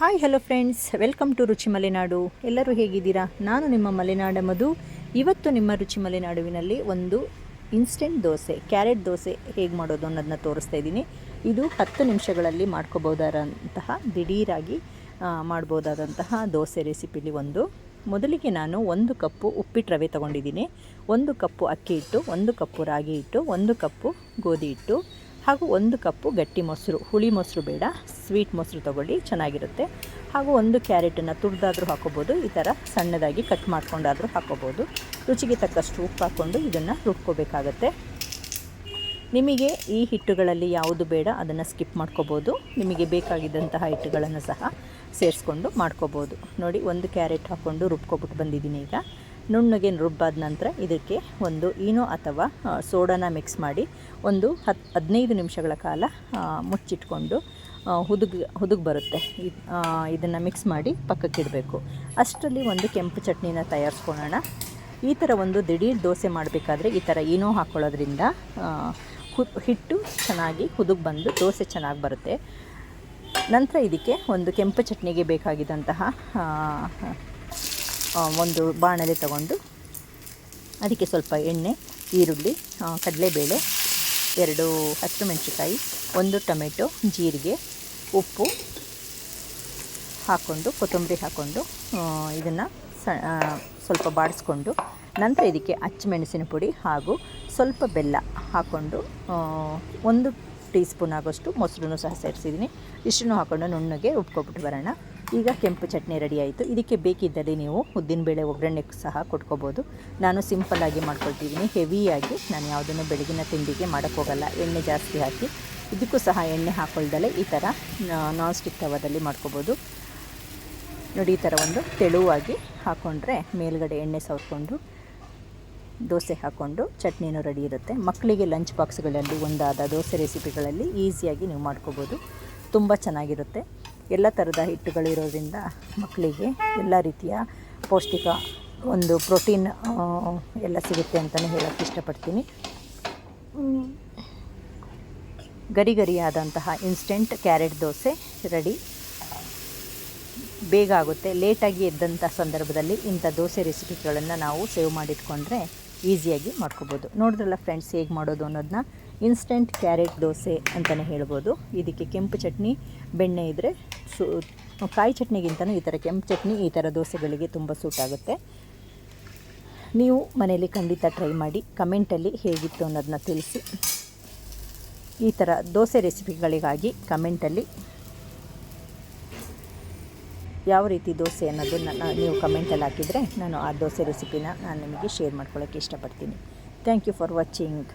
Hi hello friends, welcome to Ruchi Malenadu. ಎಲ್ಲರೂ ಹೇಗಿದ್ದೀರಾ? ನಾನು ನಿಮ್ಮ ಮಲೆನಾಡ ಮಧು. ಇವತ್ತು ನಿಮ್ಮ ರುಚಿ ಮಲೆನಾಡುವಿನಲ್ಲಿ ಒಂದು ಇನ್ಸ್ಟೆಂಟ್ ದೋಸೆ, ಕ್ಯಾರೆಟ್ ದೋಸೆ ಹೇಗೆ ಮಾಡೋದು ಅನ್ನೋದನ್ನ ತೋರಿಸ್ತಾ ಇದ್ದೀನಿ. ಇದು 10 ನಿಮಿಷಗಳಲ್ಲಿ ಮಾಡ್ಕೋಬೋದಾದಂತಹ ದಿಢೀರಾಗಿ ಮಾಡ್ಬೋದಾದಂತಹ ದೋಸೆ ರೆಸಿಪಿಲಿ ಒಂದು. ಮೊದಲಿಗೆ ನಾನು 1 ಕಪ್ಪು ಉಪ್ಪಿಟ್ಟು ರವೆ ತೊಗೊಂಡಿದ್ದೀನಿ, 1 ಕಪ್ಪು ಅಕ್ಕಿ ಹಿಟ್ಟು, 1 ಕಪ್ಪು ರಾಗಿ ಹಿಟ್ಟು, 1 ಕಪ್ಪು ಗೋಧಿ ಹಿಟ್ಟು ಹಾಗೂ 1 ಕಪ್ಪು ಗಟ್ಟಿ ಮೊಸರು. ಹುಳಿ ಮೊಸರು ಬೇಡ, ಸ್ವೀಟ್ ಮೊಸರು ತೊಗೊಳ್ಳಿ, ಚೆನ್ನಾಗಿರುತ್ತೆ. ಹಾಗೂ 1 ಕ್ಯಾರೆಟನ್ನು ತುರಿದಾದರೂ ಹಾಕೋಬೋದು, ಈ ಥರ ಸಣ್ಣದಾಗಿ ಕಟ್ ಮಾಡ್ಕೊಂಡಾದರೂ ಹಾಕೋಬೋದು. ರುಚಿಗೆ ತಕ್ಕಷ್ಟು ಉಪ್ಪು ಹಾಕ್ಕೊಂಡು ಇದನ್ನು ರುಬ್ಕೋಬೇಕಾಗತ್ತೆ. ನಿಮಗೆ ಈ ಹಿಟ್ಟುಗಳಲ್ಲಿ ಯಾವುದು ಬೇಡ ಅದನ್ನು ಸ್ಕಿಪ್ ಮಾಡ್ಕೋಬೋದು. ನಿಮಗೆ ಬೇಕಾಗಿದ್ದಂತಹ ಹಿಟ್ಟುಗಳನ್ನು ಸಹ ಸೇರಿಸ್ಕೊಂಡು ಮಾಡ್ಕೋಬೋದು. ನೋಡಿ, 1 ಕ್ಯಾರೆಟ್ ಹಾಕ್ಕೊಂಡು ರುಬ್ಕೊಬಿಟ್ಟು ಬಂದಿದ್ದೀನಿ. ಈಗ ನುಣ್ಣಗೆ ರುಬ್ಬಾದ ನಂತರ ಇದಕ್ಕೆ ಒಂದು ಈನೋ ಅಥವಾ ಸೋಡಾನ ಮಿಕ್ಸ್ ಮಾಡಿ ಒಂದು 15 ನಿಮಿಷಗಳ ಕಾಲ ಮುಚ್ಚಿಟ್ಕೊಂಡು ಹುದುಗ್ ಬರುತ್ತೆ. ಇದನ್ನು ಮಿಕ್ಸ್ ಮಾಡಿ ಪಕ್ಕಕ್ಕಿಡಬೇಕು. ಅಷ್ಟರಲ್ಲಿ ಒಂದು ಕೆಂಪು ಚಟ್ನಿನ ತಯಾರಿಸ್ಕೊಳ್ಳೋಣ. ಈ ಥರ ಒಂದು ದಿಢೀರ್ ದೋಸೆ ಮಾಡಬೇಕಾದ್ರೆ ಈ ಥರ ಈನೋ ಹಾಕ್ಕೊಳ್ಳೋದ್ರಿಂದ ಹಿಟ್ಟು ಚೆನ್ನಾಗಿ ಹುದುಗ್ ಬಂದು ದೋಸೆ ಚೆನ್ನಾಗಿ ಬರುತ್ತೆ. ನಂತರ ಇದಕ್ಕೆ ಒಂದು ಕೆಂಪು ಚಟ್ನಿಗೆ ಬೇಕಾಗಿದ್ದಂತಹ ಒಂದು ಬಾಣಲೆ ತಗೊಂಡು ಅದಕ್ಕೆ ಸ್ವಲ್ಪ ಎಣ್ಣೆ, ಈರುಳ್ಳಿ, ಕಡಲೆಬೇಳೆ, 2 ಹಸಿಮೆಣಸಿನಕಾಯಿ, 1 ಟೊಮೆಟೊ, ಜೀರಿಗೆ, ಉಪ್ಪು ಹಾಕ್ಕೊಂಡು ಕೊತ್ತಂಬರಿ ಹಾಕ್ಕೊಂಡು ಇದನ್ನು ಸ್ವಲ್ಪ ಬಾಡಿಸ್ಕೊಂಡು ನಂತರ ಇದಕ್ಕೆ ಅಚ್ಚಮೆಣಸಿನ ಪುಡಿ ಹಾಗೂ ಸ್ವಲ್ಪ ಬೆಲ್ಲ ಹಾಕ್ಕೊಂಡು 1 ಟೀ ಸ್ಪೂನ್ ಆಗೋಷ್ಟು ಮೊಸರನ್ನು ಸಹ ಸೇರಿಸಿದ್ದೀನಿ. ಇಷ್ಟನ್ನು ಹಾಕ್ಕೊಂಡು ನುಣ್ಣಗೆ ರುಬ್ಕೊಬಿಟ್ಟು ಬರೋಣ. ಈಗ ಕೆಂಪು ಚಟ್ನಿ ರೆಡಿ ಆಯಿತು. ಇದಕ್ಕೆ ಬೇಕಿದ್ದಲ್ಲಿ ನೀವು ಉದ್ದಿನಬೇಳೆ ಒಗ್ಗರಣೆ ಸಹ ಕೊಟ್ಕೋಬೋದು. ನಾನು ಸಿಂಪಲ್ಲಾಗಿ ಮಾಡ್ಕೊಳ್ತಿದ್ದೀನಿ. ಹೆವಿಯಾಗಿ ನಾನು ಯಾವುದನ್ನು ಬೆಳಗಿನ ತಿಂಡಿಗೆ ಮಾಡೋಕ್ಕೋಗಲ್ಲ, ಎಣ್ಣೆ ಜಾಸ್ತಿ ಹಾಕಿ. ಇದಕ್ಕೂ ಸಹ ಎಣ್ಣೆ ಹಾಕ್ಕೊಳ್ದಲ್ಲೇ ಈ ಥರ ನಾನ್ ಸ್ಟಿಕ್ ತವದಲ್ಲಿ ಮಾಡ್ಕೋಬೋದು. ನೋಡಿ, ಈ ಥರ ಒಂದು ತೆಳುವಾಗಿ ಹಾಕ್ಕೊಂಡ್ರೆ ಮೇಲ್ಗಡೆ ಎಣ್ಣೆ ಸವರ್ಕೊಂಡು ದೋಸೆ ಹಾಕ್ಕೊಂಡು ಚಟ್ನಿನೂ ರೆಡಿ ಇರುತ್ತೆ. ಮಕ್ಕಳಿಗೆ ಲಂಚ್ ಬಾಕ್ಸ್ಗಳಲ್ಲಿ ಒಂದಾದ ದೋಸೆ ರೆಸಿಪಿಗಳಲ್ಲಿ ಈಸಿಯಾಗಿ ನೀವು ಮಾಡ್ಕೋಬೋದು. ತುಂಬ ಚೆನ್ನಾಗಿರುತ್ತೆ. ಎಲ್ಲ ಥರದ ಹಿಟ್ಟುಗಳಿರೋದ್ರಿಂದ ಮಕ್ಕಳಿಗೆ ಎಲ್ಲ ರೀತಿಯ ಪೌಷ್ಟಿಕ ಒಂದು ಪ್ರೋಟೀನ್ ಎಲ್ಲ ಸಿಗುತ್ತೆ ಅಂತಲೇ ಹೇಳೋಕ್ಕೆ ಇಷ್ಟಪಡ್ತೀನಿ. ಗರಿಗರಿಯಾದಂತಹ ಇನ್ಸ್ಟೆಂಟ್ ಕ್ಯಾರೆಟ್ ದೋಸೆ ರೆಡಿ. ಬೇಗ ಆಗುತ್ತೆ. ಲೇಟಾಗಿ ಎದ್ದಂಥ ಸಂದರ್ಭದಲ್ಲಿ ಇಂಥ ದೋಸೆ ರೆಸಿಪಿಗಳನ್ನು ನಾವು ಸೇವ್ ಮಾಡಿಟ್ಕೊಂಡ್ರೆ ಈಸಿಯಾಗಿ ಮಾಡ್ಕೋಬೋದು. ನೋಡಿದ್ರಲ್ಲ ಫ್ರೆಂಡ್ಸ್, ಹೇಗೆ ಮಾಡೋದು ಅನ್ನೋದನ್ನ. ಇನ್ಸ್ಟೆಂಟ್ ಕ್ಯಾರೆಟ್ ದೋಸೆ ಅಂತಲೇ ಹೇಳ್ಬೋದು. ಇದಕ್ಕೆ ಕೆಂಪು ಚಟ್ನಿ, ಬೆಣ್ಣೆ ಇದ್ದರೆ ಕಾಯಿ ಚಟ್ನಿಗಿಂತಲೂ ಈ ಥರ ಕೆಂಪು ಚಟ್ನಿ ಈ ಥರ ದೋಸೆಗಳಿಗೆ ತುಂಬ ಸೂಟ್ ಆಗುತ್ತೆ. ನೀವು ಮನೆಯಲ್ಲಿ ಖಂಡಿತ ಟ್ರೈ ಮಾಡಿ, ಕಮೆಂಟಲ್ಲಿ ಹೇಗಿತ್ತು ಅನ್ನೋದನ್ನ ತಿಳಿಸಿ. ಈ ಥರ ದೋಸೆ ರೆಸಿಪಿಗಳಿಗಾಗಿ ಕಮೆಂಟಲ್ಲಿ ಯಾವ ರೀತಿ ದೋಸೆ ಅನ್ನೋದನ್ನು ನೀವು ಕಮೆಂಟಲ್ಲಿ ಹಾಕಿದರೆ ನಾನು ಆ ದೋಸೆ ರೆಸಿಪಿನ ನಾನು ನಿಮಗೆ ಶೇರ್ ಮಾಡ್ಕೊಳ್ಳೋಕ್ಕೆ ಇಷ್ಟಪಡ್ತೀನಿ. Thank you for watching.